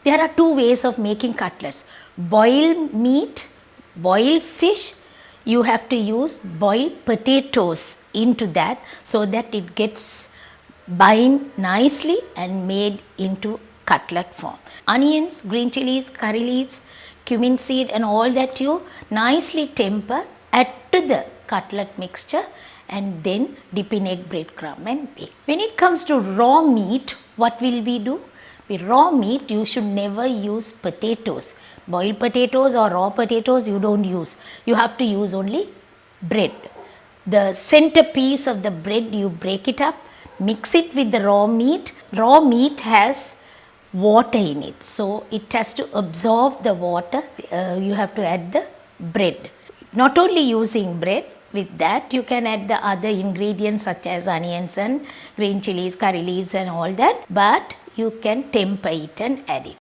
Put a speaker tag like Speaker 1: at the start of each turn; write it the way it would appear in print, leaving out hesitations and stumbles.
Speaker 1: There are two ways of making cutlets. Boiled meat, boiled fish, you have to use boiled potatoes into that so that it gets bind nicely and made into cutlet form. Onions, green chilies, curry leaves, cumin seed and all that you nicely temper, add to the cutlet mixture and then dip in egg, breadcrumb and bake. When it comes to raw meat, what will we do? With raw meat, you should never use potatoes. Boiled potatoes or raw potatoes you don't use. You have to use only bread. The center piece of the bread, you break it up, mix it with the raw meat. Raw meat has water in it, so it has to absorb the water. You have to add the bread. Not only using bread, with that you can add the other ingredients such as onions and green chilies, curry leaves and all that, but you can temper it and add it.